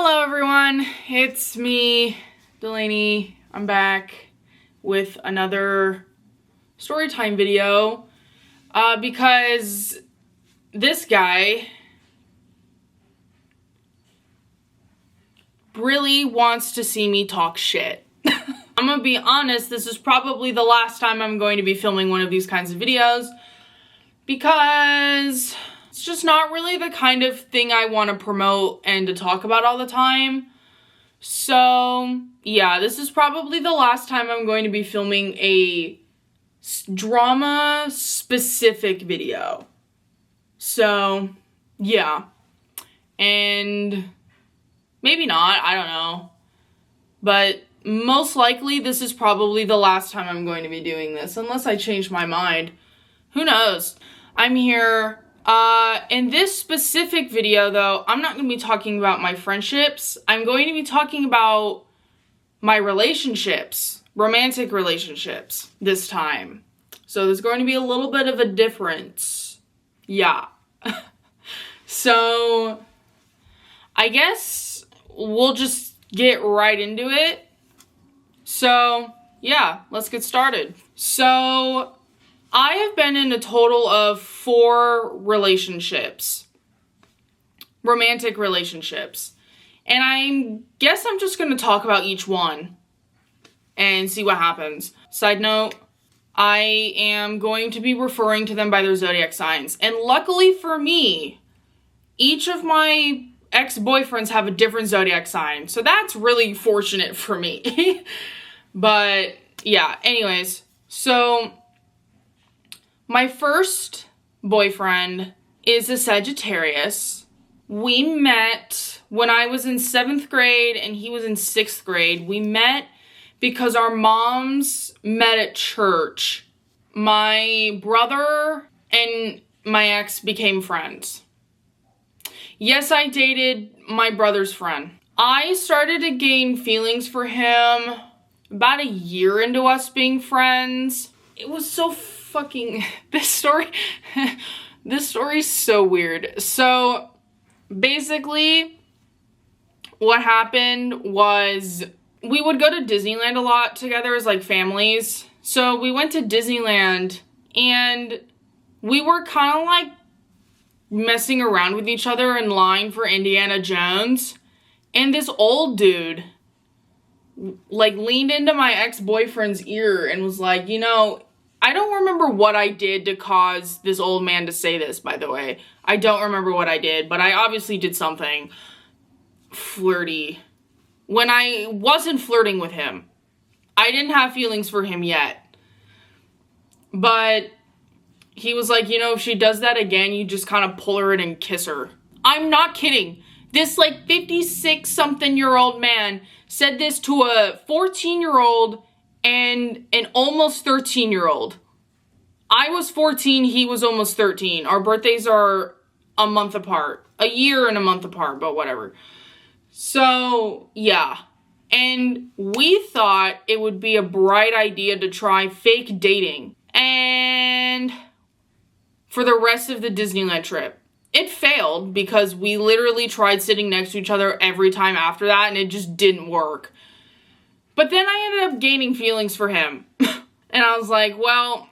Hello everyone, it's me, Delaney. I'm back with another storytime video because this guy really wants to see me talk shit. I'm gonna be honest, this is probably the last time I'm going to be filming one of these kinds of videos because it's just not really the kind of thing I want to promote and to talk about all the time. So, yeah, this is probably the last time I'm going to be filming a drama-specific video. So, yeah. And maybe not, I don't know. But most likely, this is probably the last time I'm going to be doing this, unless I change my mind. Who knows? I'm here. In this specific video, though, I'm not going to be talking about my friendships. I'm going to be talking about my relationships, romantic relationships, this time. So there's going to be a little bit of a difference. Yeah. So, I guess we'll just get right into it. So, yeah, let's get started. So, I have been in a total of 4 relationships, romantic relationships, and I guess I'm just going to talk about each one and see what happens. Side note, I am going to be referring to them by their zodiac signs, and luckily for me, each of my ex-boyfriends have a different zodiac sign, so that's really fortunate for me. But, yeah, anyways, so my first boyfriend is a Sagittarius. We met when I was in 7th grade and he was in 6th grade. We met because our moms met at church. My brother and my ex became friends. Yes, I dated my brother's friend. I started to gain feelings for him about a year into us being friends. It was so fucking, this story's so weird. So, basically, what happened was we would go to Disneyland a lot together as, like, families. So, we went to Disneyland, and we were kind of, like, messing around with each other in line for Indiana Jones. And this old dude, like, leaned into my ex-boyfriend's ear and was like, you know, I don't remember what I did to cause this old man to say this, by the way. I don't remember what I did, but I obviously did something flirty. When I wasn't flirting with him, I didn't have feelings for him yet. But he was like, you know, if she does that again, you just kind of pull her in and kiss her. I'm not kidding. This, like, 56-something-year-old man said this to a 14-year-old and an almost 13-year-old. I was 14, he was almost 13. Our birthdays are a month apart. A year and a month apart, but whatever. So, yeah. And we thought it would be a bright idea to try fake dating. And for the rest of the Disneyland trip. It failed because we literally tried sitting next to each other every time after that and it just didn't work. But then I ended up gaining feelings for him. And I was like, well,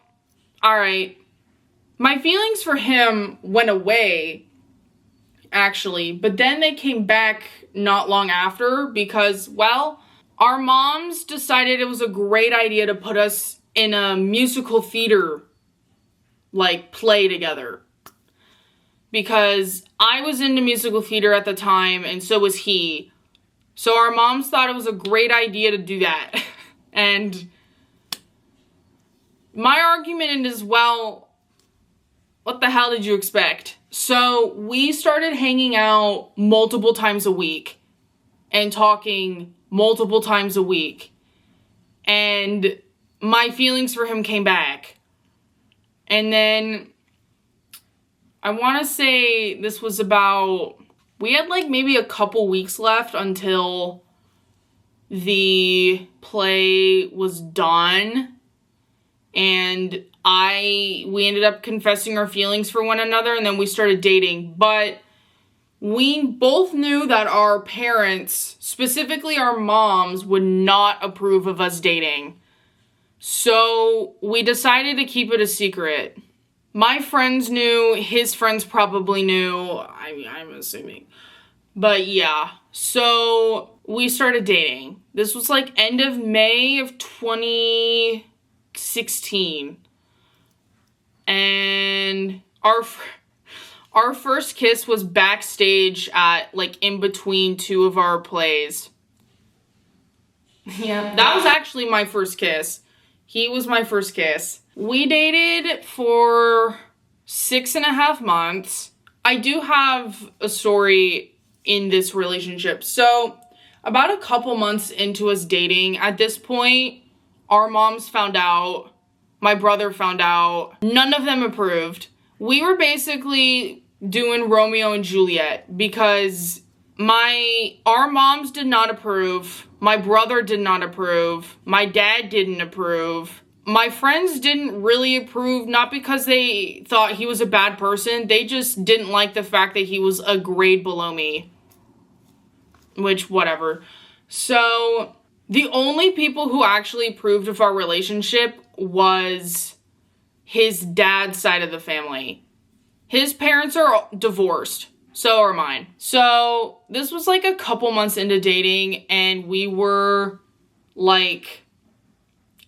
alright. My feelings for him went away, actually. But then they came back not long after because, well, our moms decided it was a great idea to put us in a musical theater, like, play together. Because I was into musical theater at the time, and so was he. So our moms thought it was a great idea to do that. And my argument is, well, what the hell did you expect? So we started hanging out multiple times a week and talking multiple times a week. And my feelings for him came back. And then I want to say this was about, we had like maybe a couple weeks left until the play was done, and we ended up confessing our feelings for one another, and then we started dating. But We both knew that our parents, specifically our moms, would not approve of us dating. So we decided to keep it a secret. My friends knew, his friends probably knew, I'm assuming. But yeah, so we started dating. This was like end of May of 2016. And our first kiss was backstage at, like, in between two of our plays. Yeah, that was actually my first kiss. He was my first kiss. We dated for 6.5 months. I do have a story in this relationship. So, about a couple months into us dating, at this point, our moms found out, my brother found out, none of them approved. We were basically doing Romeo and Juliet because our moms did not approve, my brother did not approve, my dad didn't approve. My friends didn't really approve, not because they thought he was a bad person, they just didn't like the fact that he was a grade below me. Which, whatever. So, the only people who actually approved of our relationship was his dad's side of the family. His parents are divorced. So are mine. So, this was like a couple months into dating, and we were, like,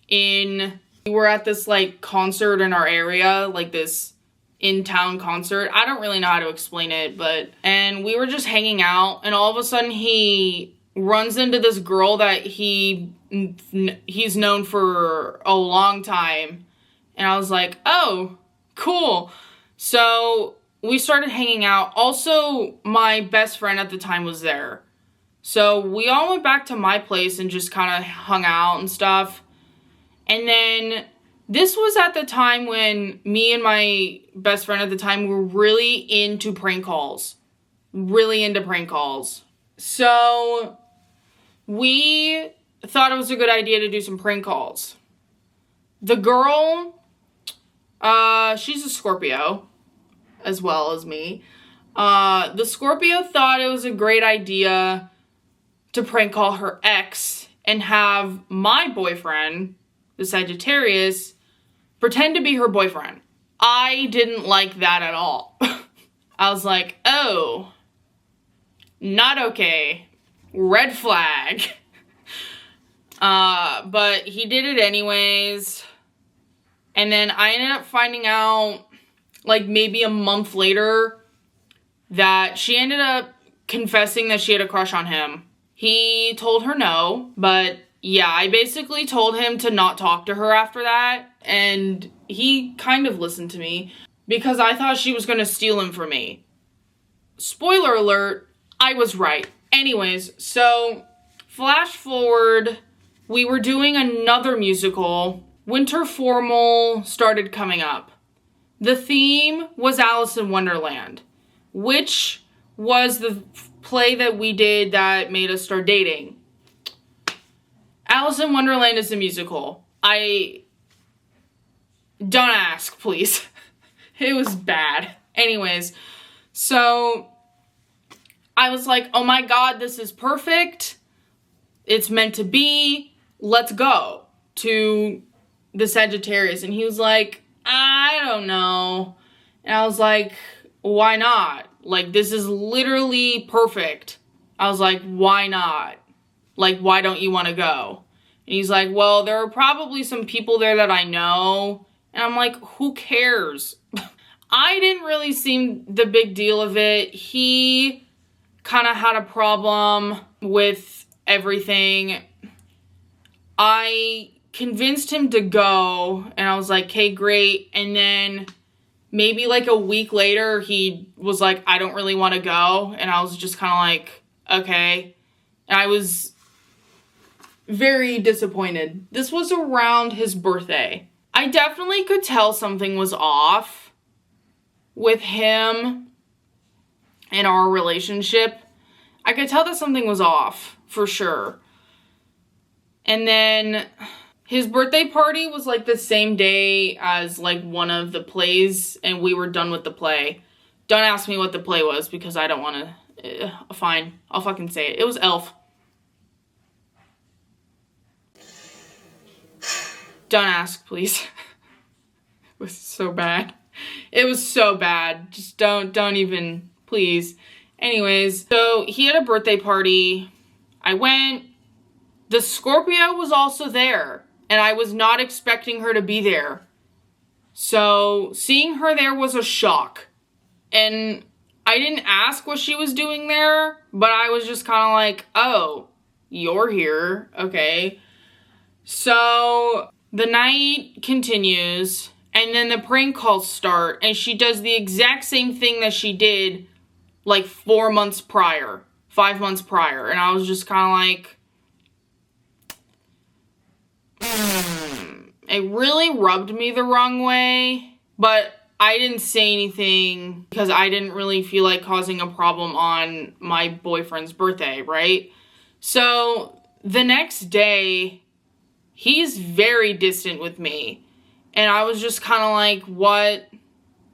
we were at this, like, concert in our area, like this in-town concert. I don't really know how to explain it, and we were just hanging out, and all of a sudden he runs into this girl that he's known for a long time, and I was like, oh, cool. So we started hanging out. Also, my best friend at the time was there. So we all went back to my place and just kind of hung out and stuff. And then this was at the time when me and my best friend at the time were really into prank calls. Really into prank calls. So we thought it was a good idea to do some prank calls. The girl, she's a Scorpio, as well as me. The Scorpio thought it was a great idea to prank call her ex and have my boyfriend, the Sagittarius, pretend to be her boyfriend. I didn't like that at all. I was like, oh, not okay. Red flag. But he did it anyways. And then I ended up finding out, like, maybe a month later, that she ended up confessing that she had a crush on him. He told her no, but yeah, I basically told him to not talk to her after that, and he kind of listened to me because I thought she was gonna steal him from me. Spoiler alert, I was right. Anyways, so flash forward, we were doing another musical. Winter Formal started coming up. The theme was Alice in Wonderland, which was the play that we did that made us start dating. Alice in Wonderland is a musical. Don't ask, please. It was bad. Anyways, so I was like, oh my god, this is perfect. It's meant to be. Let's go to the Sagittarius. And he was like, I don't know. And I was like, why not? Like, this is literally perfect. I was like, why not? Like, why don't you want to go? And he's like, well, there are probably some people there that I know. And I'm like, who cares? I didn't really see the big deal of it. He kind of had a problem with everything. I convinced him to go, and I was like, okay, great. And then maybe like a week later, he was like, I don't really want to go. And I was just kind of like, okay. And I was very disappointed. This was around his birthday. I definitely could tell something was off with him and our relationship. I could tell that something was off, for sure. And then his birthday party was like the same day as like one of the plays, and we were done with the play. Don't ask me what the play was because I don't want to Fine, I'll fucking say it. It was Elf. Don't ask, please. It was so bad. It was so bad. Just don't even, please. Anyways, so he had a birthday party. I went. The Scorpio was also there, and I was not expecting her to be there. So seeing her there was a shock. And I didn't ask what she was doing there, but I was just kind of like, oh, you're here. Okay. So the night continues, and then the prank calls start, and she does the exact same thing that she did like 5 months prior. And I was just kind of like, it really rubbed me the wrong way, but I didn't say anything because I didn't really feel like causing a problem on my boyfriend's birthday, right? So the next day, he's very distant with me. And I was just kind of like, what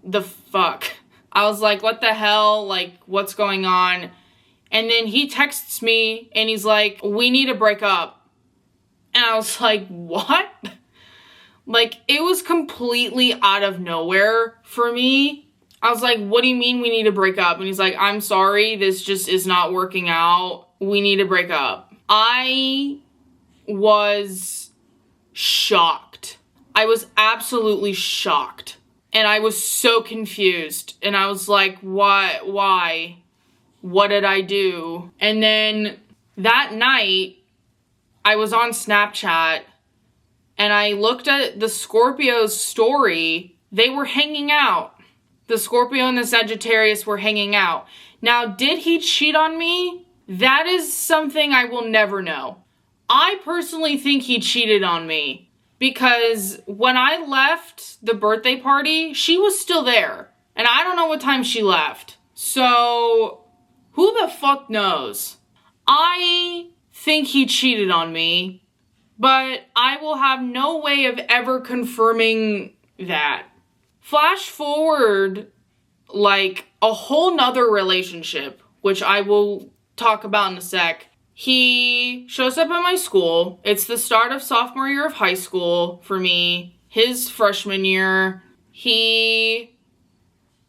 the fuck? I was like, what the hell? Like, what's going on? And then he texts me and he's like, we need to break up. And I was like, what? Like, it was completely out of nowhere for me. I was like, what do you mean we need to break up? And he's like, I'm sorry, this just is not working out. We need to break up. I was shocked. I was absolutely shocked. And I was so confused. And I was like, what? Why? What did I do? And then that night, I was on Snapchat. And I looked at the Scorpio's story. They were hanging out. The Scorpio and the Sagittarius were hanging out. Now, did he cheat on me? That is something I will never know. I personally think he cheated on me. Because when I left the birthday party, she was still there. And I don't know what time she left. So, who the fuck knows? I think he cheated on me. But I will have no way of ever confirming that. Flash forward, like, a whole nother relationship, which I will talk about in a sec. He shows up at my school. It's the start of sophomore year of high school for me. His freshman year. He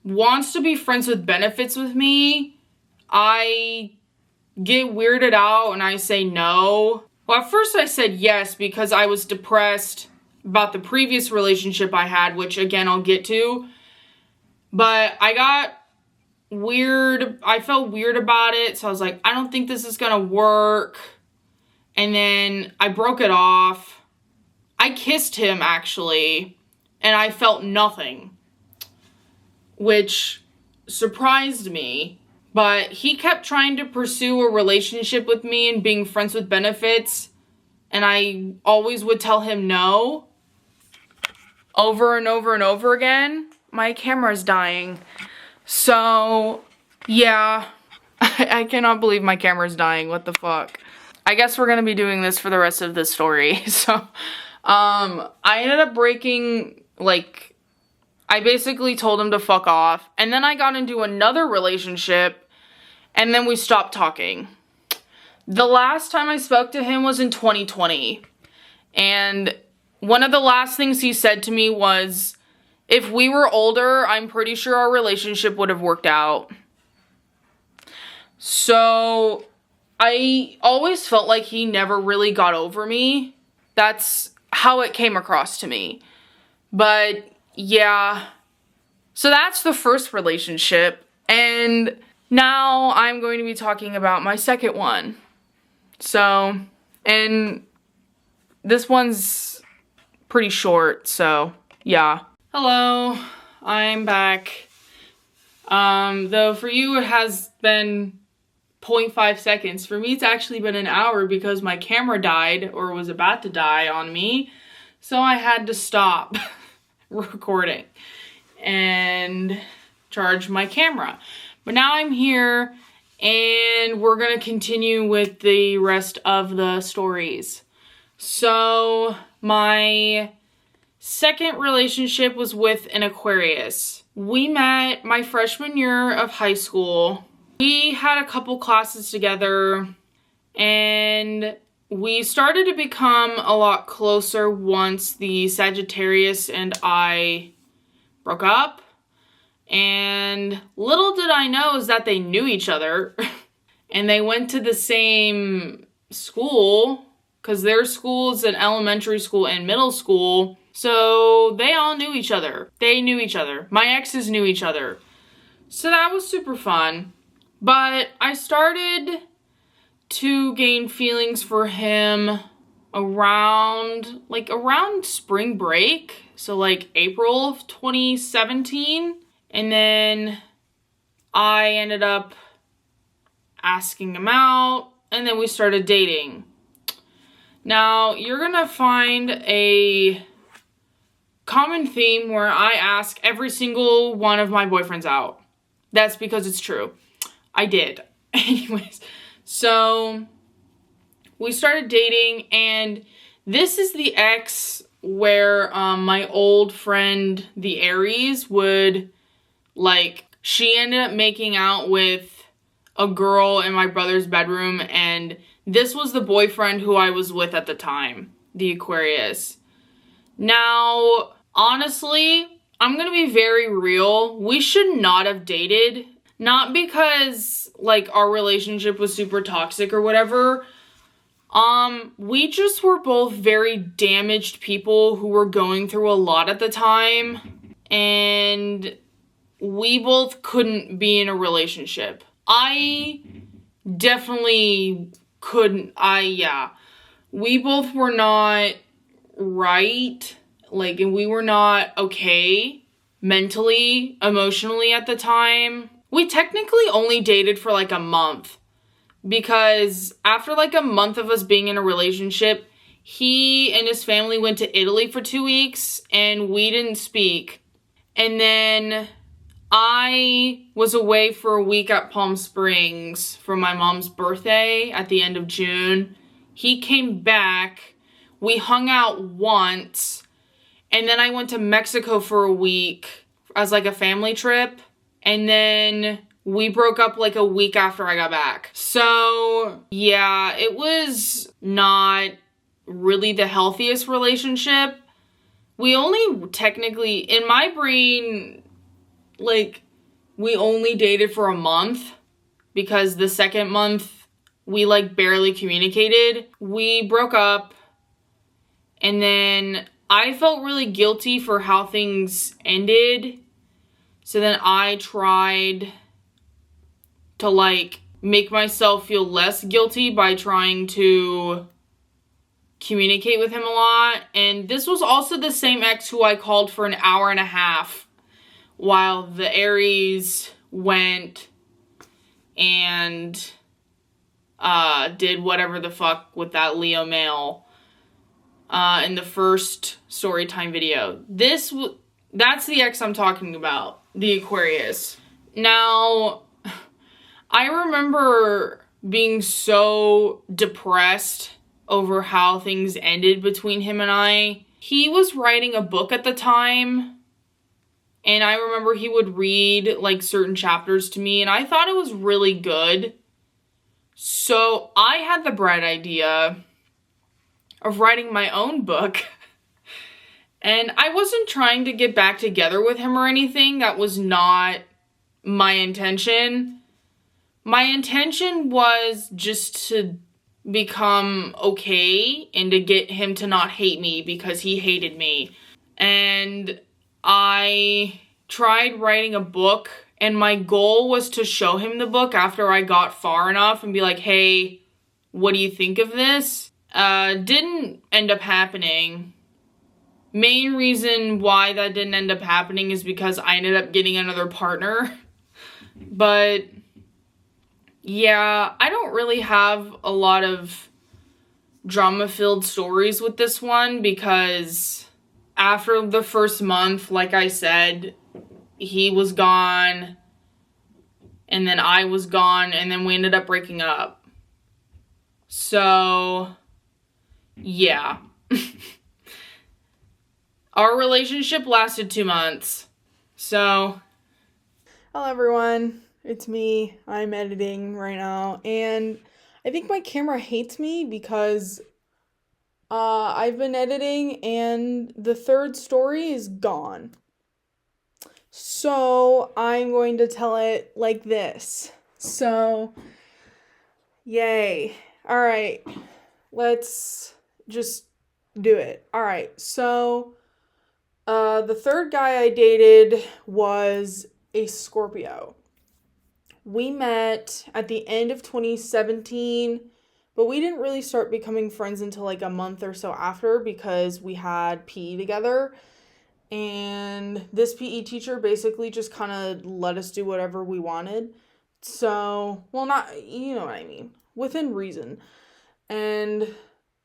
wants to be friends with benefits with me. I get weirded out and I say no. Well, at first I said yes because I was depressed about the previous relationship I had, which again, I'll get to. But I got weird. I felt weird about it. So I was like, I don't think this is going to work. And then I broke it off. I kissed him actually, and I felt nothing, which surprised me. But he kept trying to pursue a relationship with me and being friends with benefits. And I always would tell him no. Over and over and over again. My camera's dying. So, yeah. I cannot believe my camera's dying. What the fuck? I guess we're going to be doing this for the rest of this story. So, I ended up breaking, like, I basically told him to fuck off. And then I got into another relationship. And then we stopped talking. The last time I spoke to him was in 2020. And one of the last things he said to me was, if we were older, I'm pretty sure our relationship would have worked out. So I always felt like he never really got over me. That's how it came across to me. But yeah. So that's the first relationship. And now I'm going to be talking about my second one. So, and this one's pretty short, so yeah. Hello, I'm back. Though for you it has been 0.5 seconds. For me it's actually been an hour because my camera died or was about to die on me. So I had to stop recording and charge my camera. But now I'm here and we're going to continue with the rest of the stories. So my second relationship was with an Aquarius. We met my freshman year of high school We had a couple classes together, and we started to become a lot closer once the Sagittarius and I broke up. And little did I know is that they knew each other. And they went to the same school, because their school is an elementary school and middle school. So they all knew each other. They knew each other. My exes knew each other. So that was super fun. But I started to gain feelings for him around spring break. So like April of 2017. And then I ended up asking him out, and then we started dating. Now, you're gonna find a common theme where I ask every single one of my boyfriends out. That's because it's true. I did. Anyways, so we started dating, and this is the ex where my old friend, the Aries, would, she ended up making out with a girl in my brother's bedroom, and this was the boyfriend who I was with at the time, the Aquarius. Now, honestly, I'm gonna be very real. We should not have dated. Not because, our relationship was super toxic or whatever. We just were both very damaged people who were going through a lot at the time, and we both couldn't be in a relationship. I definitely couldn't. We both were not right. And we were not okay mentally, emotionally at the time. We technically only dated for a month, because after a month of us being in a relationship, he and his family went to Italy for 2 weeks, and we didn't speak. And then I was away for a week at Palm Springs for my mom's birthday at the end of June. He came back. We hung out once. And then I went to Mexico for a week as a family trip. And then we broke up a week after I got back. So yeah, it was not really the healthiest relationship. We only technically, in my brain, we only dated for a month, because the second month we barely communicated. We broke up, and then I felt really guilty for how things ended. So then I tried to make myself feel less guilty by trying to communicate with him a lot. And this was also the same ex who I called for an hour and a half while the Aries went and did whatever the fuck with that Leo male in the first story time video. That's the ex I'm talking about, the Aquarius. Now, I remember being so depressed over how things ended between him and I. He was writing a book at the time, and I remember he would read certain chapters to me, and I thought it was really good. So I had the bright idea of writing my own book. And I wasn't trying to get back together with him or anything. That was not my intention. My intention was just to become okay and to get him to not hate me, because he hated me. And I tried writing a book, and my goal was to show him the book after I got far enough and be like, hey, what do you think of this? Didn't end up happening. Main reason why that didn't end up happening is because I ended up getting another partner. But yeah, I don't really have a lot of drama-filled stories with this one, because after the first month, like I said, he was gone, and then I was gone, and then we ended up breaking up. So, yeah. Our relationship lasted 2 months. So, hello everyone. It's me. I'm editing right now, and I think my camera hates me because I've been editing and the third story is gone. So I'm going to tell it like this. So, yay. All right, let's just do it. All right, so the third guy I dated was a Scorpio. We met at the end of 2017, but we didn't really start becoming friends until like a month or so after because we had PE together. And this PE teacher basically just kind of let us do whatever we wanted. So, well, not, you know what I mean, within reason. And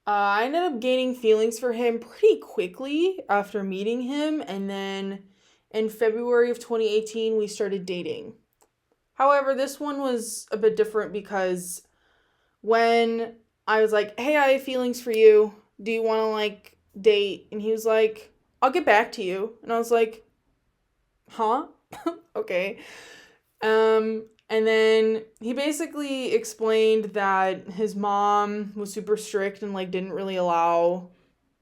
I ended up gaining feelings for him pretty quickly after meeting him. And then in February of 2018, we started dating. However, this one was a bit different because when I was like, hey, I have feelings for you. Do you want to like date? And he was like, I'll get back to you. And I was like, huh? Okay. And then he basically explained that his mom was super strict and like didn't really allow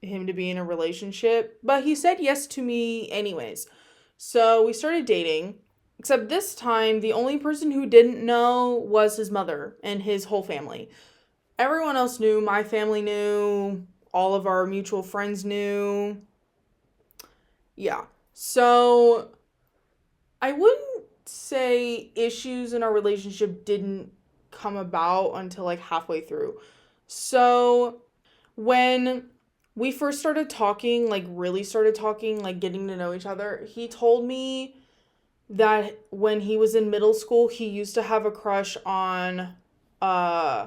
him to be in a relationship, but he said yes to me anyways. So we started dating. Except this time, the only person who didn't know was his mother and his whole family. Everyone else knew. My family knew. All of our mutual friends knew. Yeah. So I wouldn't say issues in our relationship didn't come about until like halfway through. So when we first started talking, like really started talking, like getting to know each other, he told me that when he was in middle school, he used to have a crush on uh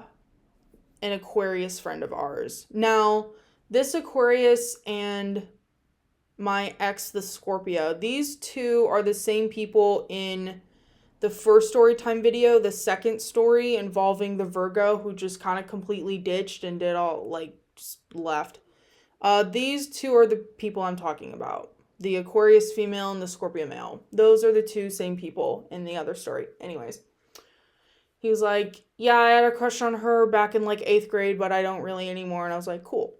an Aquarius friend of ours. Now, this Aquarius and my ex, the Scorpio, these two are the same people in the first story time video, the second story involving the Virgo who just kind of completely ditched and did all like just left. These two are the people I'm talking about. The Aquarius female and the Scorpio male. Those are the two same people in the other story. Anyways, he was like, yeah, I had a crush on her back in like 8th grade, but I don't really anymore. And I was like, cool.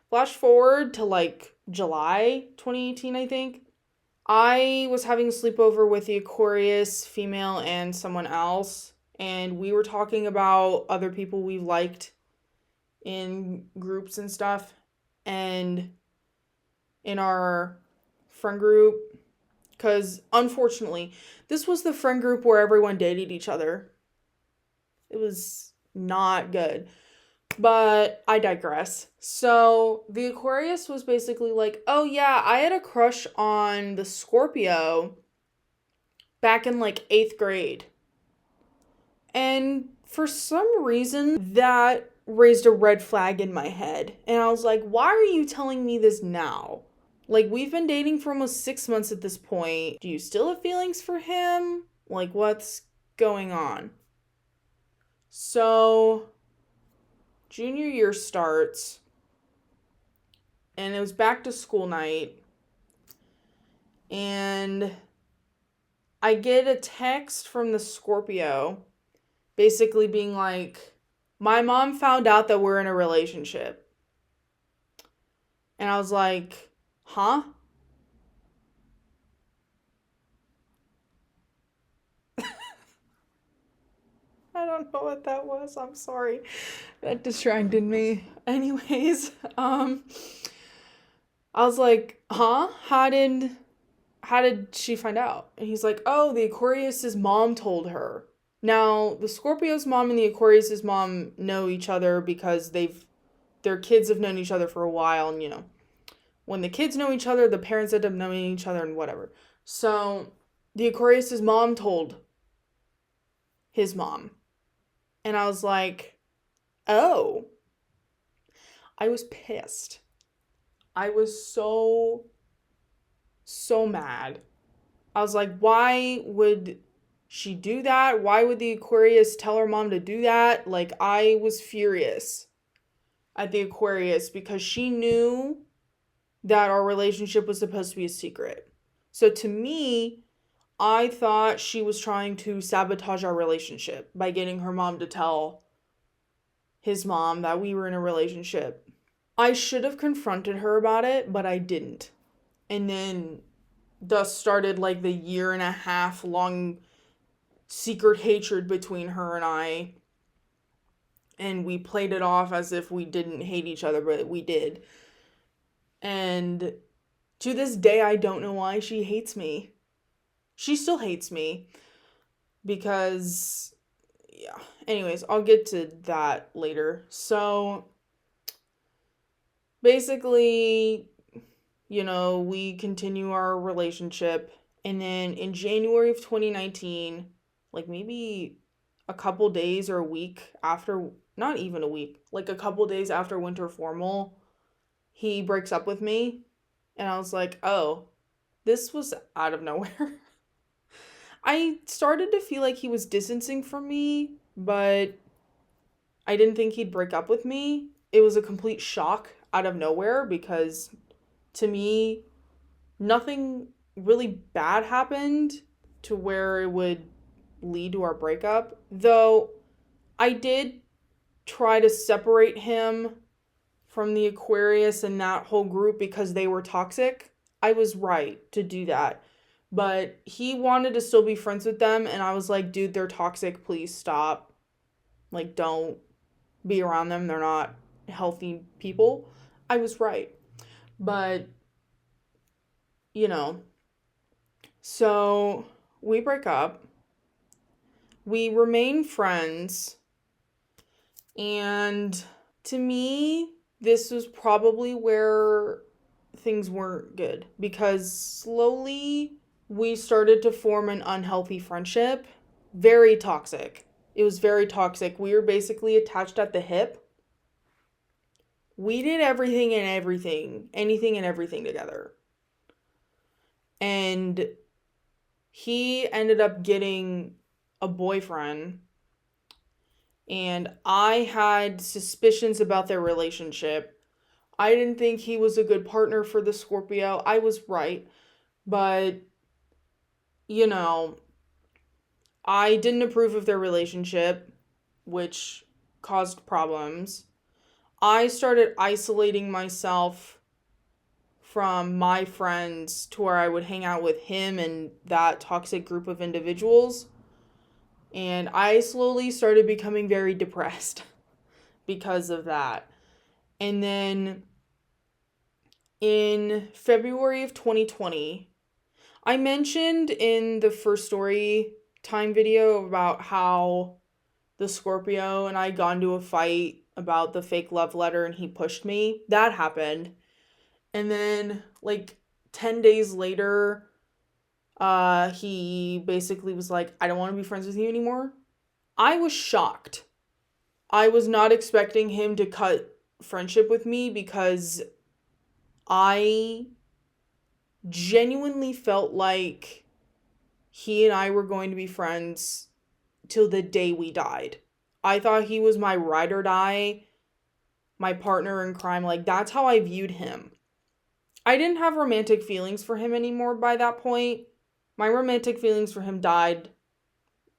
Flash forward to like July 2018, I think. I was having a sleepover with the Aquarius female and someone else, and we were talking about other people we liked in groups and stuff. And in our friend group, because unfortunately, this was the friend group where everyone dated each other. It was not good. But I digress. So the Aquarius was basically like, oh yeah, I had a crush on the Scorpio back in like 8th grade. And for some reason, that raised a red flag in my head. And I was like, why are you telling me this now? Like, we've been dating for almost 6 months at this point. Do you still have feelings for him? Like, what's going on? So, junior year starts, and it was back to school night. And I get a text from the Scorpio basically being like, my mom found out that we're in a relationship. And I was like, huh? I don't know what that was. I'm sorry. That distracted me. Anyways, I was like, huh? How did she find out? And he's like, oh, the Aquarius's mom told her. Now, the Scorpio's mom and the Aquarius's mom know each other because their kids have known each other for a while, and when the kids know each other, the parents end up knowing each other and whatever. So, the Aquarius's mom told his mom. And I was like, "Oh." I was pissed. I was so mad. I was like, why would she do that? Why would the Aquarius tell her mom to do that? Like, I was furious at the Aquarius because she knew that our relationship was supposed to be a secret. So to me, I thought she was trying to sabotage our relationship by getting her mom to tell his mom that we were in a relationship. I should have confronted her about it, but I didn't. And then thus started like the 1.5 year long secret hatred between her and I. And we played it off as if we didn't hate each other, but we did. And to this day, I don't know why she hates me. She still hates me because, yeah. Anyways, I'll get to that later. So, basically, we continue our relationship. And then in January of 2019, like maybe a couple days or a week after, not even a week, like a couple days after winter formal, he breaks up with me. And I was like, oh, this was out of nowhere. I started to feel like he was distancing from me, but I didn't think he'd break up with me. It was a complete shock out of nowhere because to me, nothing really bad happened to where it would lead to our breakup. Though I did try to separate him from the Aquarius and that whole group because they were toxic. I was right to do that. But he wanted to still be friends with them, and I was like, dude, they're toxic. Please stop. Like, don't be around them. They're not healthy people. I was right. But, so we break up. We remain friends. And to me, this was probably where things weren't good because slowly we started to form an unhealthy friendship. Very toxic. It was very toxic. We were basically attached at the hip. We did anything and everything together. And he ended up getting a boyfriend. And I had suspicions about their relationship. I didn't think he was a good partner for the Scorpio. I was right. But, I didn't approve of their relationship, which caused problems. I started isolating myself from my friends to where I would hang out with him and that toxic group of individuals. And I slowly started becoming very depressed because of that. And then in February of 2020, I mentioned in the first story time video about how the Scorpio and I got into a fight about the fake love letter and he pushed me. That happened. And then 10 days later, he basically was like, I don't want to be friends with you anymore. I was shocked. I was not expecting him to cut friendship with me because I genuinely felt like he and I were going to be friends till the day we died. I thought he was my ride or die, my partner in crime. Like, that's how I viewed him. I didn't have romantic feelings for him anymore by that point. My romantic feelings for him died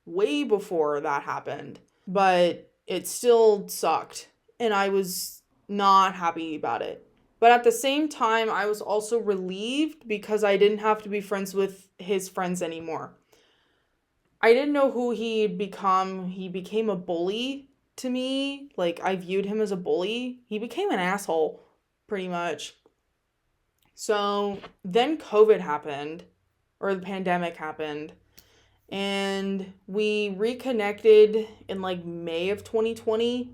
way before that happened. But it still sucked. And I was not happy about it. But at the same time, I was also relieved because I didn't have to be friends with his friends anymore. I didn't know who he'd become. He became a bully to me. Like, I viewed him as a bully. He became an asshole, pretty much. So then COVID happened, or the pandemic happened, and we reconnected in May of 2020.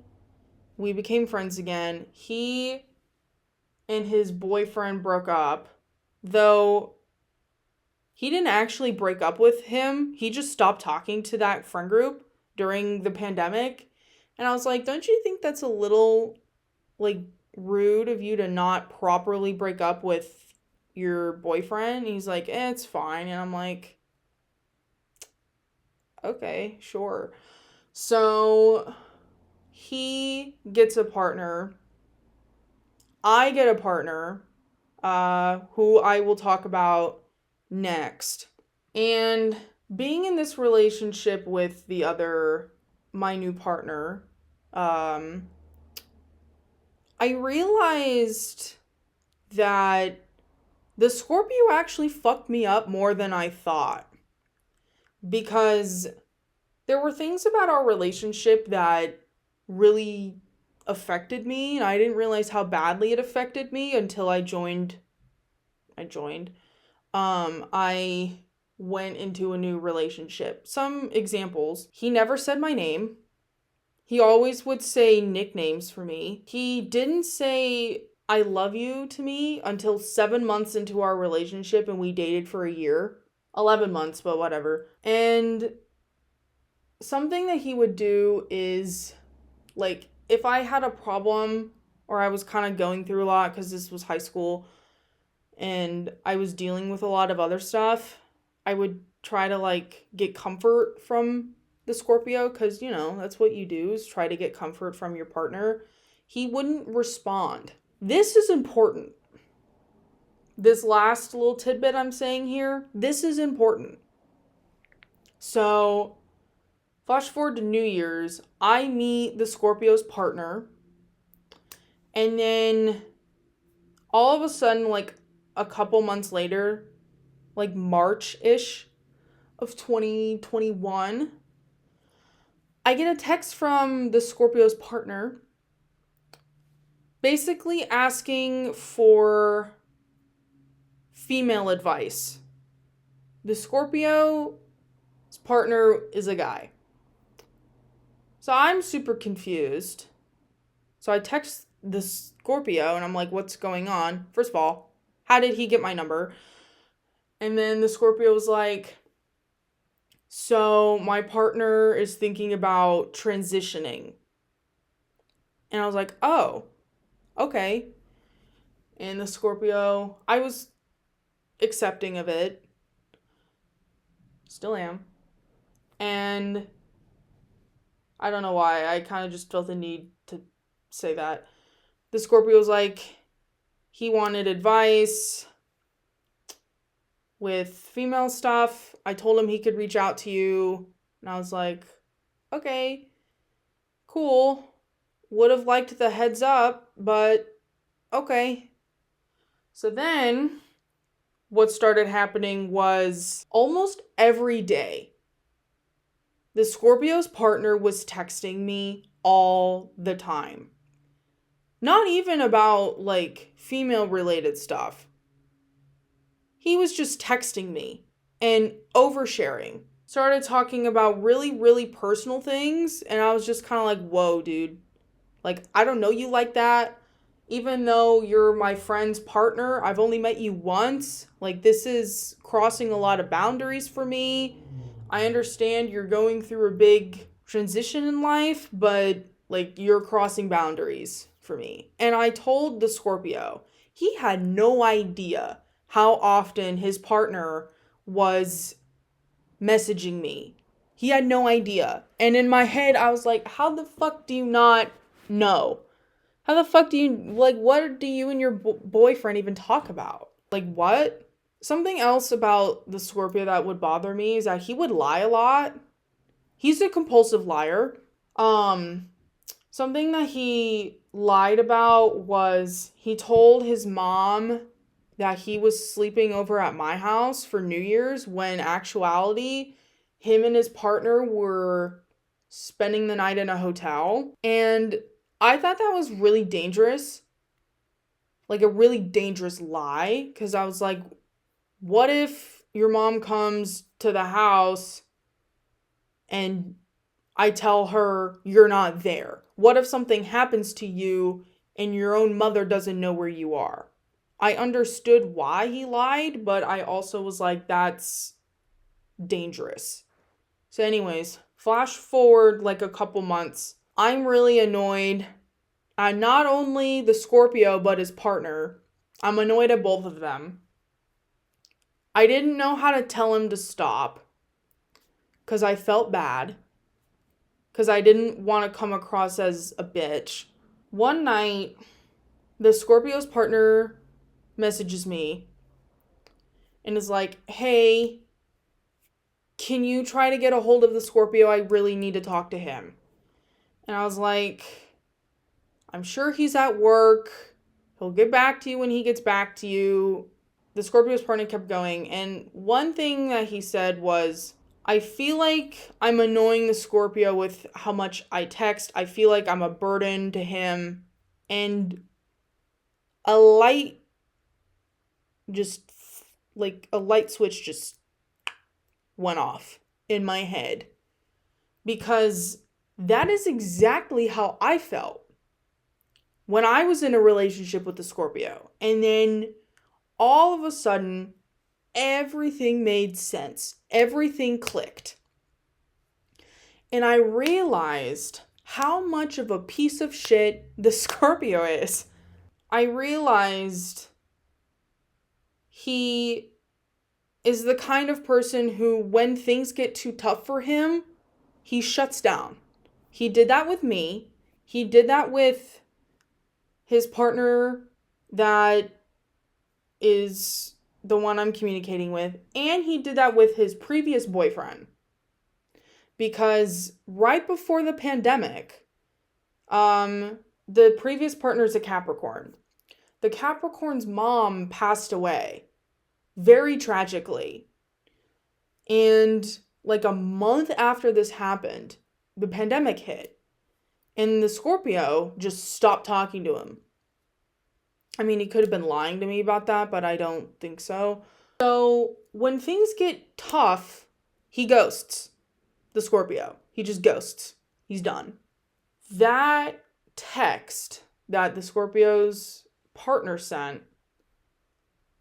We became friends again. He and his boyfriend broke up, though he didn't actually break up with him. He just stopped talking to that friend group during the pandemic. And I was like, don't you think that's a little rude of you to not properly break up with your boyfriend? And he's like, it's fine. And I'm like, okay, sure. So he gets a partner. I get a partner, who I will talk about next. And being in this relationship with my new partner, I realized that the Scorpio actually fucked me up more than I thought. Because there were things about our relationship that really affected me, and I didn't realize how badly it affected me until I joined. I went into a new relationship. Some examples: he never said my name. He always would say nicknames for me. He didn't say I love you to me until 7 months into our relationship, and we dated for a year. 11 months, but whatever. And something that he would do is, like, if I had a problem or I was kind of going through a lot, because this was high school and I was dealing with a lot of other stuff, I would try to, like, get comfort from the Scorpio, because, you know, that's what you do, is try to get comfort from your partner. He wouldn't respond. This is important. This last little tidbit I'm saying here, this is important. So, flash forward to New Year's, I meet the Scorpio's partner, and then all of a sudden, like a couple months later, like March-ish of 2021, I get a text from the Scorpio's partner basically asking for female advice. The Scorpio's partner is a guy. So I'm super confused. So I text the Scorpio and I'm like, what's going on? First of all, how did he get my number? And then the Scorpio was like, so my partner is thinking about transitioning. And I was like, oh, okay. And the Scorpio, I was accepting of it. Still am. And I don't know why. I kind of just felt the need to say that. The Scorpio was like, he wanted advice with female stuff. I told him he could reach out to you. And I was like, okay, cool. Would have liked the heads up, but okay. So then what started happening was almost every day, the Scorpio's partner was texting me all the time. Not even about, like, female related stuff. He was just texting me and oversharing. Started talking about really, really personal things, and I was just kind of like, whoa, dude. Like, I don't know you like that. Even though you're my friend's partner, I've only met you once. Like, this is crossing a lot of boundaries for me. I understand you're going through a big transition in life, but, like, you're crossing boundaries for me. And I told the Scorpio, he had no idea how often his partner was messaging me. He had no idea. And in my head, I was like, how the fuck do you not know? How the fuck do you, like, what do you and your boyfriend even talk about? Like, what? Something else about the Scorpio that would bother me is that he would lie a lot. He's a compulsive liar. Something that he lied about was he told his mom that he was sleeping over at my house for New Year's, when actuality, him and his partner were spending the night in a hotel. And I thought that was really dangerous. Like, a really dangerous lie. Because I was like, what if your mom comes to the house and I tell her you're not there? What if something happens to you and your own mother doesn't know where you are? I understood why he lied, but I also was like, that's dangerous. So anyways, flash forward like a couple months. I'm really annoyed at not only the Scorpio, but his partner. I'm annoyed at both of them. I didn't know how to tell him to stop because I felt bad. Because I didn't want to come across as a bitch. One night, the Scorpio's partner messages me and is like, hey, can you try to get a hold of the Scorpio? I really need to talk to him. And I was like, I'm sure he's at work. He'll get back to you when he gets back to you. The Scorpio's partner kept going. And one thing that he said was, I feel like I'm annoying the Scorpio with how much I text. I feel like I'm a burden to him. And a light switch just went off in my head. Because that is exactly how I felt when I was in a relationship with the Scorpio. And then all of a sudden, everything made sense. Everything clicked. And I realized how much of a piece of shit the Scorpio is. I realized he is the kind of person who, when things get too tough for him, he shuts down. He did that with me. He did that with his partner that is the one I'm communicating with. And he did that with his previous boyfriend. Because right before the pandemic, the previous partner is a Capricorn. The Capricorn's mom passed away very tragically. And like a month after this happened, the pandemic hit. And the Scorpio just stopped talking to him. I mean, he could have been lying to me about that, but I don't think so. So when things get tough, he ghosts the Scorpio. He just ghosts. He's done. That text that the Scorpio's partner sent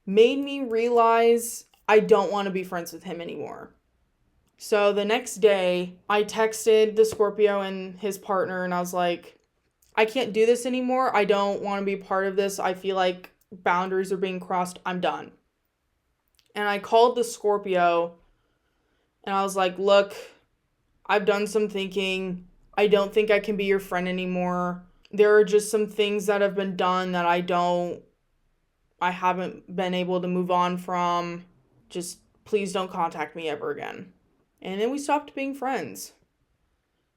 made me realize I don't want to be friends with him anymore. So the next day, I texted the Scorpio and his partner, and I was like, I can't do this anymore. I don't want to be part of this. I feel like boundaries are being crossed. I'm done. And I called the Scorpio, and I was like, look, I've done some thinking. I don't think I can be your friend anymore. There are just some things that have been done that I haven't been able to move on from. Just please don't contact me ever again. And then we stopped being friends.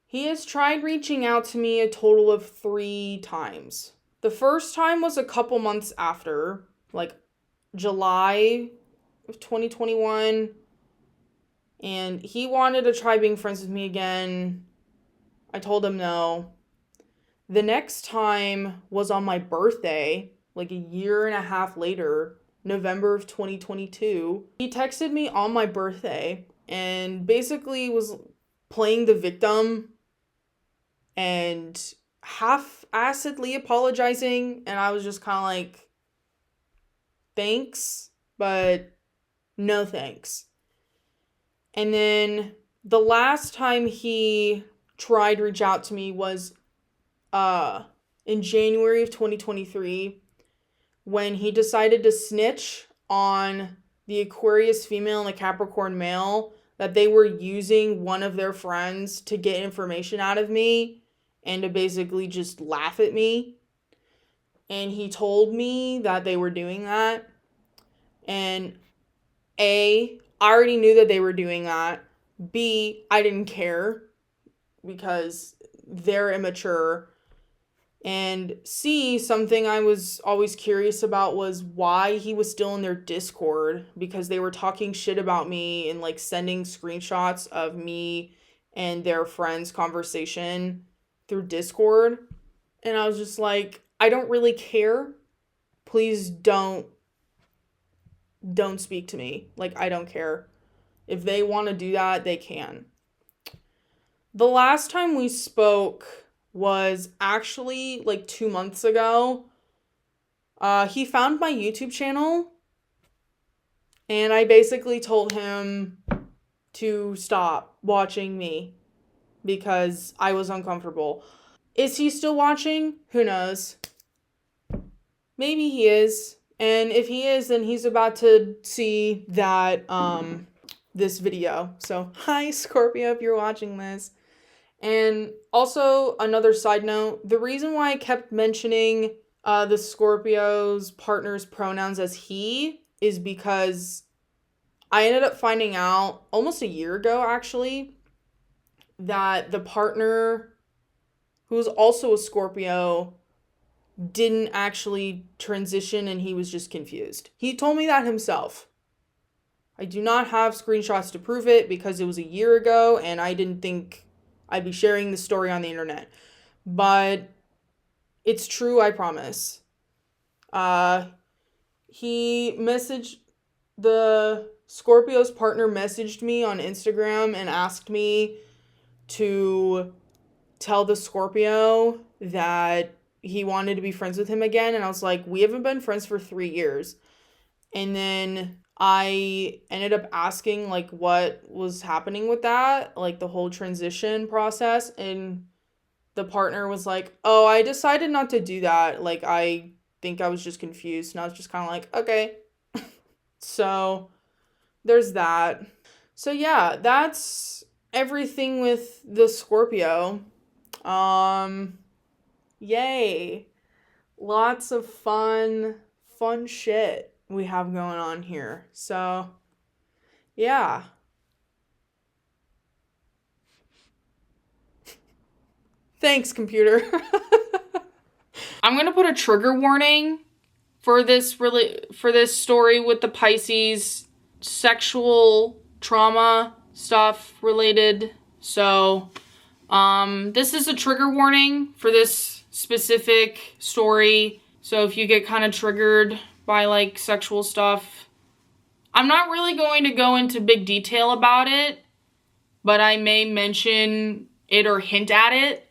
He has tried reaching out to me a total of 3 times. The first time was a couple months after, like July of 2021. And he wanted to try being friends with me again. I told him no. The next time was on my birthday, like a year and a half later, November of 2022. He texted me on my birthday and basically was playing the victim and half-assedly apologizing. And I was just kind of like, thanks, but no thanks. And then the last time he tried to reach out to me was in January of 2023 when he decided to snitch on the Aquarius female and the Capricorn male that they were using one of their friends to get information out of me and to basically just laugh at me. And he told me that they were doing that. And A, I already knew that they were doing that. B, I didn't care because they're immature. And C, something I was always curious about was why he was still in their Discord, because they were talking shit about me and like sending screenshots of me and their friends' conversation through Discord. And I was just like, I don't really care. Please don't speak to me. Like, I don't care. If they want to do that, they can. The last time we spoke was actually like 2 months ago. He found my YouTube channel and I basically told him to stop watching me because I was uncomfortable. Is he still watching? Who knows? Maybe he is. And if he is, then he's about to see that this video. So, hi Scorpio if you're watching this. And also, another side note, the reason why I kept mentioning the Scorpio's partner's pronouns as he is because I ended up finding out almost a year ago, actually, that the partner, who was also a Scorpio, didn't actually transition and he was just confused. He told me that himself. I do not have screenshots to prove it because it was a year ago and I didn't think I'd be sharing the story on the internet. But it's true, I promise. He messaged, the Scorpio's partner messaged me on Instagram and asked me to tell the Scorpio that he wanted to be friends with him again. And I was like, we haven't been friends for 3 years. And then I ended up asking, like, what was happening with that, like, the whole transition process. And the partner was like, oh, I decided not to do that. Like, I think I was just confused. And I was just kind of like, okay. So there's that. So yeah, that's everything with the Scorpio. Yay. Lots of fun shit we have going on here. So, yeah. Thanks, computer. I'm going to put a trigger warning for this story with the Pisces, sexual trauma stuff related. So, this is a trigger warning for this specific story. So if you get kind of triggered by like sexual stuff, I'm not really going to go into big detail about it, but I may mention it or hint at it.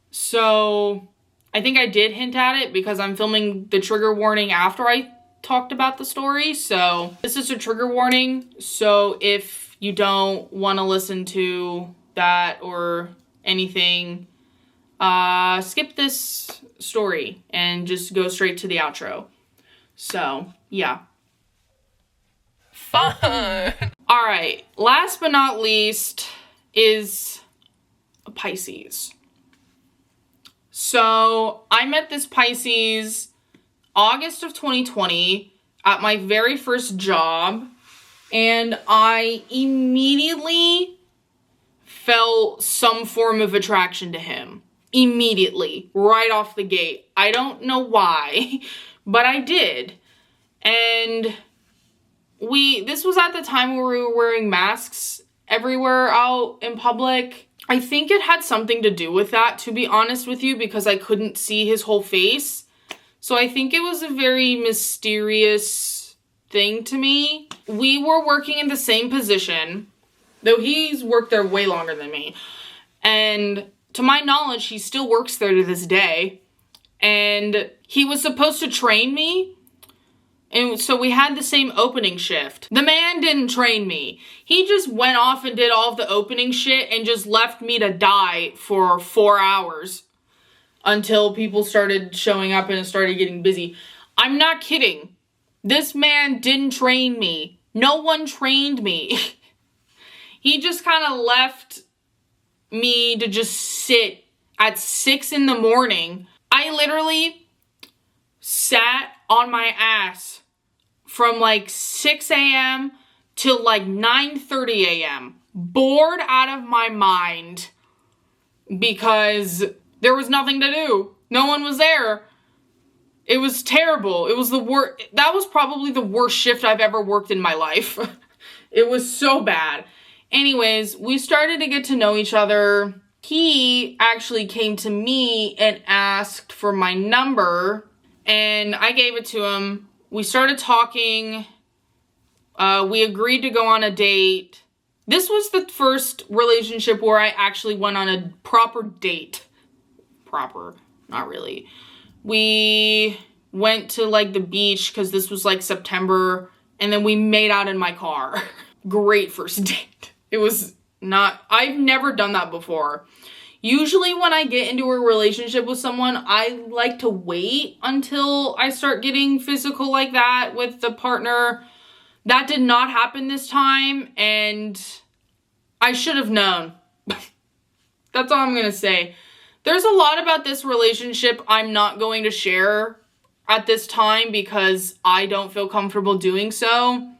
So I think I did hint at it because I'm filming the trigger warning after I talked about the story. So this is a trigger warning. So if you don't want to listen to that or anything, skip this story and just go straight to the outro. So, yeah. Fun! Alright, last but not least is a Pisces. So, I met this Pisces August of 2020 at my very first job, and I immediately felt some form of attraction to him. Immediately, right off the gate. I don't know why, but I did. And this was at the time where we were wearing masks everywhere out in public. I think it had something to do with that, to be honest with you, because I couldn't see his whole face. So I think it was a very mysterious thing to me. We were working in the same position, though he's worked there way longer than me. And to my knowledge, he still works there to this day. And he was supposed to train me. And so we had the same opening shift. The man didn't train me. He just went off and did all of the opening shit and just left me to die for 4 hours until people started showing up and it started getting busy. I'm not kidding. This man didn't train me. No one trained me. He just kind of left me to just sit at 6 in the morning. I literally sat on my ass from like 6 a.m. till like 9:30 a.m. bored out of my mind because there was nothing to do. No one was there. It was terrible. It was the worst. That was probably the worst shift I've ever worked in my life. It was so bad. Anyways, we started to get to know each other. He actually came to me and asked for my number, and I gave it to him. We started talking. We agreed to go on a date. This was the first relationship where I actually went on a proper date. Proper, not really. We went to like the beach because this was like September, and then we made out in my car. Great first date. It was not, I've never done that before. Usually when I get into a relationship with someone, I like to wait until I start getting physical like that with the partner. That did not happen this time, and I should have known. That's all I'm gonna say. There's a lot about this relationship I'm not going to share at this time because I don't feel comfortable doing so.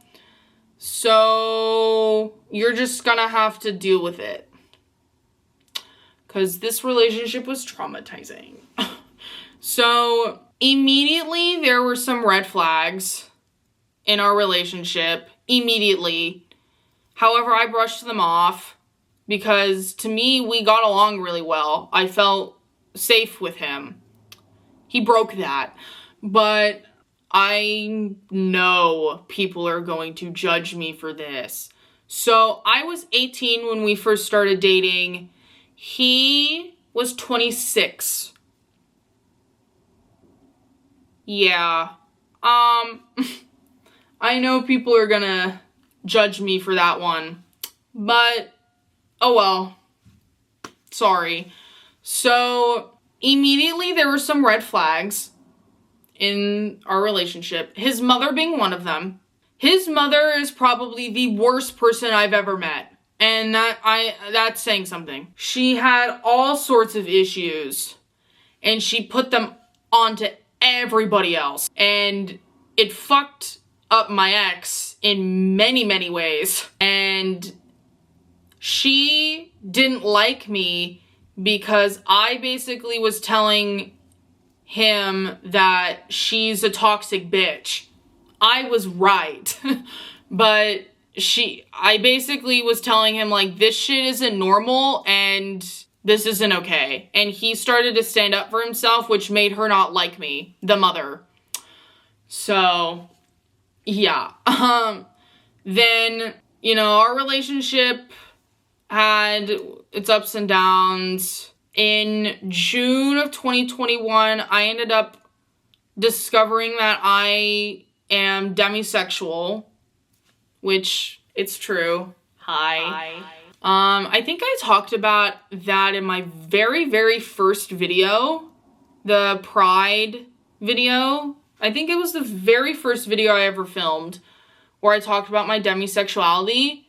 So you're just gonna have to deal with it. Because this relationship was traumatizing. So immediately there were some red flags in our relationship. Immediately. However, I brushed them off because to me, we got along really well. I felt safe with him. He broke that. But I know people are going to judge me for this. So I was 18 when we first started dating. He was 26. Yeah. I know people are gonna judge me for that one. But, oh well. Sorry. So, immediately there were some red flags in our relationship. His mother being one of them. His mother is probably the worst person I've ever met. And that's saying something. She had all sorts of issues. And she put them onto everybody else. And it fucked up my ex in many, many ways. And she didn't like me because I basically was telling him that she's a toxic bitch. I was right. But I basically was telling him, like, this shit isn't normal and this isn't okay. And he started to stand up for himself, which made her not like me, the mother. So, yeah. Then, our relationship had its ups and downs. In June of 2021, I ended up discovering that I am demisexual, which it's true. Hi. I think I talked about that in my very, very first video, the Pride video. I think it was the very first video I ever filmed where I talked about my demisexuality.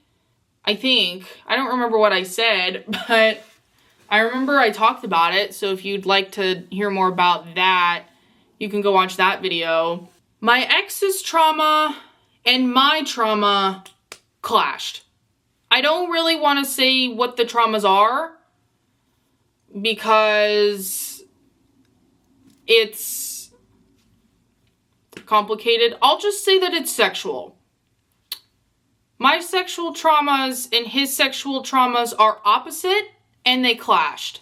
I don't remember what I said, but I remember I talked about it. So if you'd like to hear more about that, you can go watch that video. My ex's trauma and my trauma clashed. I don't really want to say what the traumas are because it's complicated. I'll just say that it's sexual. My sexual traumas and his sexual traumas are opposite and they clashed.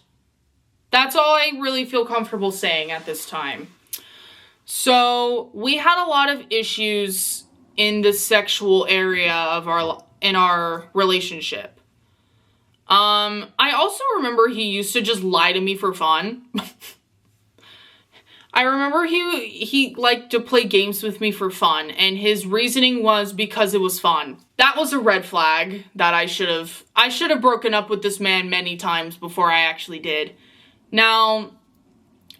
That's all I really feel comfortable saying at this time. So we had a lot of issues in the sexual area of our relationship. I also remember he used to just lie to me for fun. I remember he liked to play games with me for fun, and his reasoning was because it was fun. That was a red flag that I should have broken up with this man many times before I actually did. Now,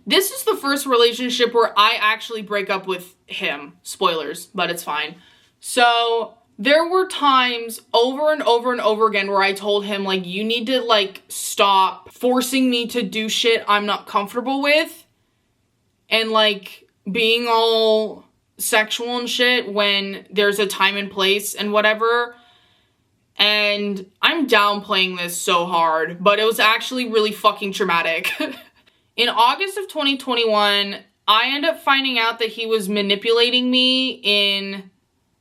this is the first relationship where I actually break up with him. Spoilers, but it's fine. So, there were times over and over and over again where I told him, like, you need to, like, stop forcing me to do shit I'm not comfortable with. And, like, being all sexual and shit when there's a time and place and whatever. And I'm downplaying this so hard, but it was actually really fucking traumatic. In August of 2021, I ended up finding out that he was manipulating me in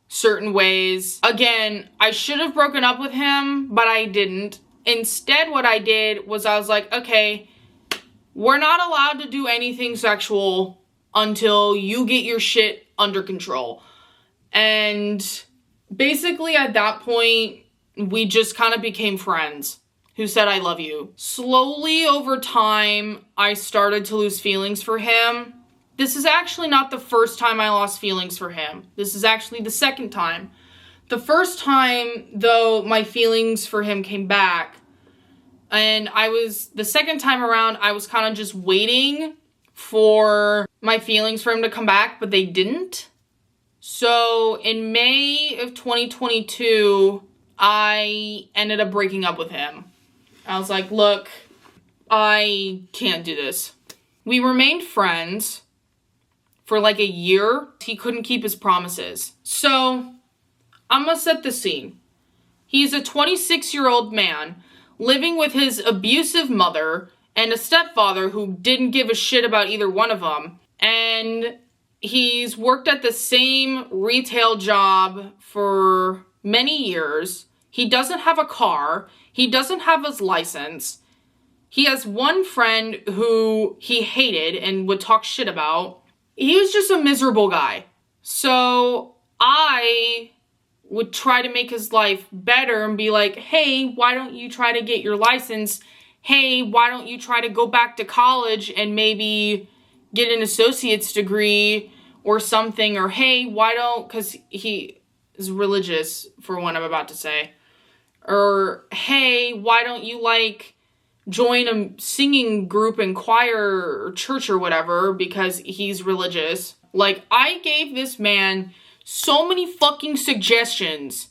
certain ways. Again, I should have broken up with him, but I didn't. Instead, what I did was I was like, okay, we're not allowed to do anything sexual until you get your shit under control. And basically at that point, we just kind of became friends who said, I love you. Slowly over time, I started to lose feelings for him. This is actually not the first time I lost feelings for him. This is actually the second time. The first time, though, my feelings for him came back. And the second time around, I was kind of just waiting for my feelings for him to come back, but they didn't. So in May of 2022, I ended up breaking up with him. I was like, look, I can't do this. We remained friends for like a year. He couldn't keep his promises. So I'm gonna set the scene. He's a 26-year-old man living with his abusive mother and a stepfather who didn't give a shit about either one of them. And he's worked at the same retail job for many years. He doesn't have a car. He doesn't have his license. He has one friend who he hated and would talk shit about. He was just a miserable guy. So I would try to make his life better and be like, hey, why don't you try to get your license? Hey, why don't you try to go back to college and maybe get an associate's degree or something? Or hey, why don't, because he is religious for what I'm about to say. Or hey, why don't you like join a singing group and choir or church or whatever because he's religious. Like, I gave this man so many fucking suggestions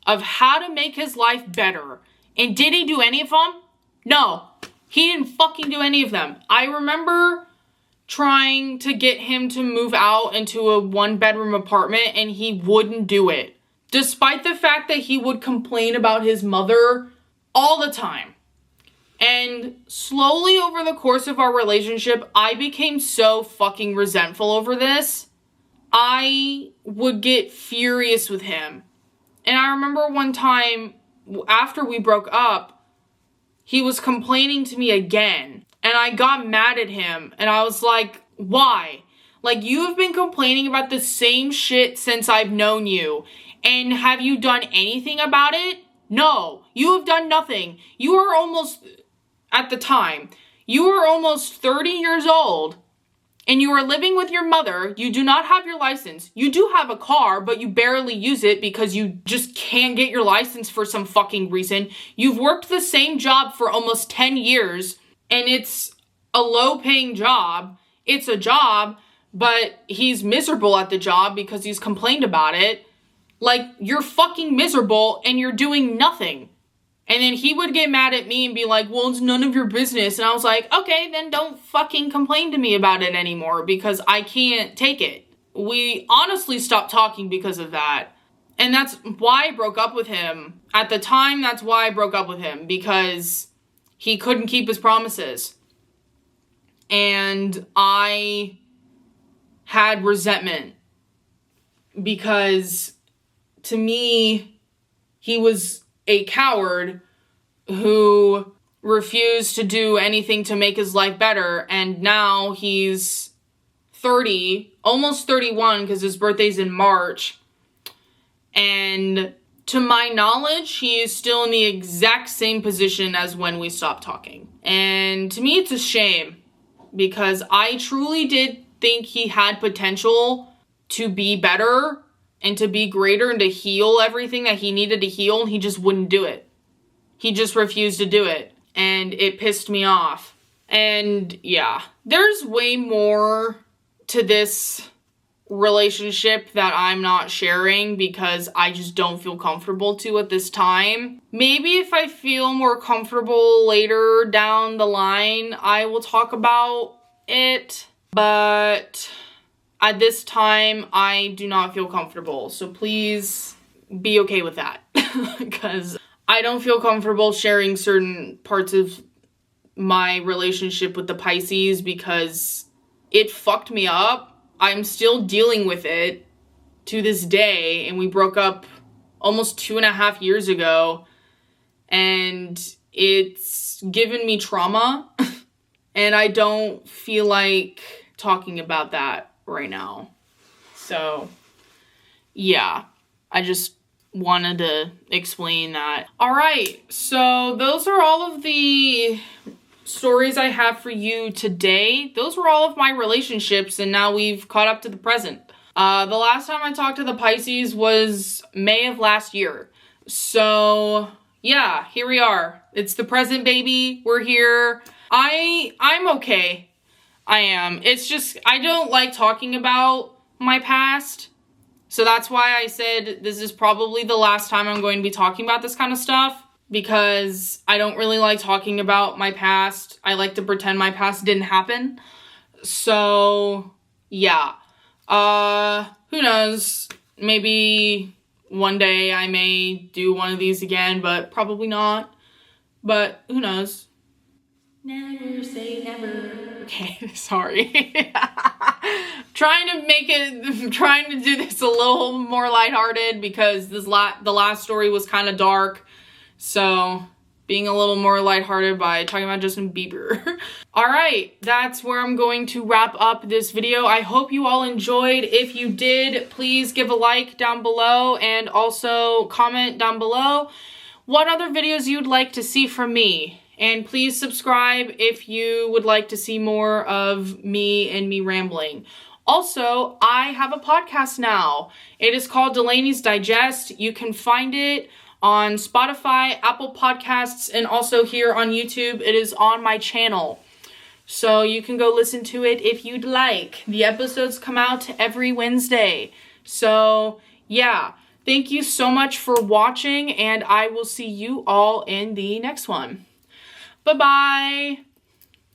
of how to make his life better. And did he do any of them? No. He didn't fucking do any of them. I remember trying to get him to move out into a 1-bedroom apartment and he wouldn't do it. Despite the fact that he would complain about his mother all the time. And slowly over the course of our relationship, I became so fucking resentful over this. I would get furious with him. And I remember one time after we broke up, he was complaining to me again. And I got mad at him. And I was like, why? Like, you have been complaining about the same shit since I've known you. And have you done anything about it? No, you have done nothing. You are almost... At the time, you are almost 30 years old and you are living with your mother. You do not have your license. You do have a car, but you barely use it because you just can't get your license for some fucking reason. You've worked the same job for almost 10 years and it's a low-paying job. It's a job, but he's miserable at the job because he's complained about it. Like, you're fucking miserable and you're doing nothing. And then he would get mad at me and be like, well, it's none of your business. And I was like, okay, then don't fucking complain to me about it anymore because I can't take it. We honestly stopped talking because of that. And that's why I broke up with him. At the time, that's why I broke up with him, because he couldn't keep his promises. And I had resentment because to me, he was a coward who refused to do anything to make his life better. And now he's 30, almost 31 because his birthday's in March. And to my knowledge, he is still in the exact same position as when we stopped talking. And to me, it's a shame because I truly did think he had potential to be better and to be greater and to heal everything that he needed to heal, and he just wouldn't do it. He just refused to do it, and it pissed me off. And yeah, there's way more to this relationship that I'm not sharing because I just don't feel comfortable to at this time. Maybe if I feel more comfortable later down the line, I will talk about it, but at this time, I do not feel comfortable. So please be okay with that. Because I don't feel comfortable sharing certain parts of my relationship with the Pisces because it fucked me up. I'm still dealing with it to this day. And we broke up almost 2.5 years ago. And it's given me trauma. And I don't feel like talking about that right now. So yeah, I just wanted to explain that. All right, so those are all of the stories I have for you today. Those were all of my relationships, and now we've caught up to the present. The last time I talked to the Pisces was May of last year. So yeah, here we are. It's the present, baby. We're here. I'm okay. I am. It's just, I don't like talking about my past. So that's why I said this is probably the last time I'm going to be talking about this kind of stuff. Because I don't really like talking about my past. I like to pretend my past didn't happen. So, yeah. Who knows? Maybe one day I may do one of these again, but probably not. But who knows? Never say never. Okay, sorry. trying to do this a little more lighthearted because the last story was kind of dark. So being a little more lighthearted by talking about Justin Bieber. All right, that's where I'm going to wrap up this video. I hope you all enjoyed. If you did, please give a like down below and also comment down below what other videos you'd like to see from me. And please subscribe if you would like to see more of me and me rambling. Also, I have a podcast now. It is called Delaney's Digest. You can find it on Spotify, Apple Podcasts, and also here on YouTube. It is on my channel. So you can go listen to it if you'd like. The episodes come out every Wednesday. So yeah, thank you so much for watching, and I will see you all in the next one. Bye-bye.